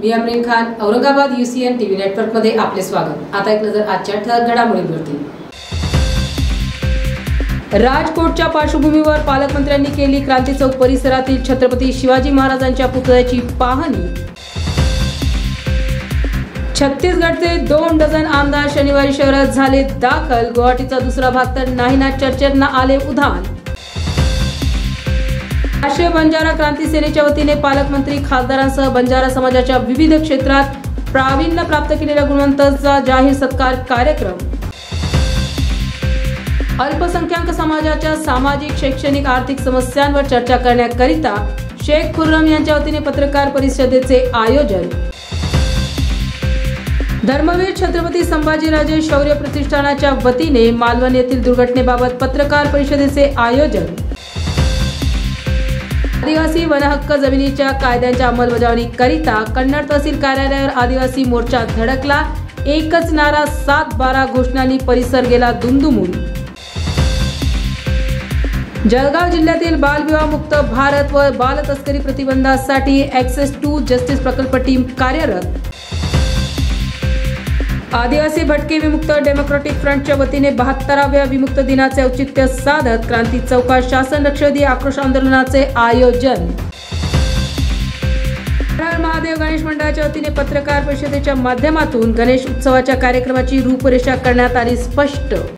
मी Amreen Khan, Aurangabad UCN TV नेटवर्कमध्ये आपले स्वागत। आता एक नजर आजच्या ठळक घडामोडींवरती। राजकोटच्या पार्श्वभूमीवर पालकमंत्र्यांनी केली क्रांती चौक परिसरातील छत्रपती शिवाजी महाराजांच्या पुतळ्याची पाहणी। छत्तीसगडचे 2 डझन आमदार शनिवारी शहरात झाले दाखल। गुवाहाटीचा दुसरा भाग तर नाहीना चर्चेंना आले उधाण। राष्ट्रीय बंजारा क्रांती सेनेच्या वतीने पालकमंत्री खासदारांसह बंजारा समाजाच्या विविध क्षेत्रात प्रावीण्य प्राप्त केलेल्या गुणवंतांचा जाहीर सत्कार कार्यक्रम। अल्पसंख्याक समाजाच्या सामाजिक, शैक्षणिक, आर्थिक समस्यांवर चर्चा करण्याकरिता शेख खुर्रम यांच्या वतीने पत्रकार परिषदेचे आयोजन। धर्मवीर छत्रपती संभाजीराजे शौर्य प्रतिष्ठानाच्या वतीने मालवण येथील दुर्घटनेबाबत पत्रकार परिषदेचे आयोजन। आदिवासी वनहक्क जमिनीच्या कायद्यांच्या अंमलबजावणीकरिता कन्नड तहसील कार्यालयावर आदिवासी मोर्चा धडकला। एकच नारा 7-12 घोषणांनी परिसर गेला दुमदुमून। जळगाव जिल्ह्यातील बालविवाह मुक्त भारत व बालतस्करी प्रतिबंधासाठी ॲक्सेस टू जस्टिस प्रकल्प टीम कार्यरत। आदिवासी भटके विमुक्त डेमोक्रॅटिक फ्रंटच्या वतीने 72व्या विमुक्त दिनाचे औचित्य साधत क्रांती चौकात शासन लक्षवेधी आक्रोश आंदोलनाचे आयोजन। महादेव गणेश मंडळाच्या वतीने पत्रकार परिषदेच्या माध्यमातून गणेश उत्सवाच्या कार्यक्रमाची रूपरेषा करण्यात आली स्पष्ट।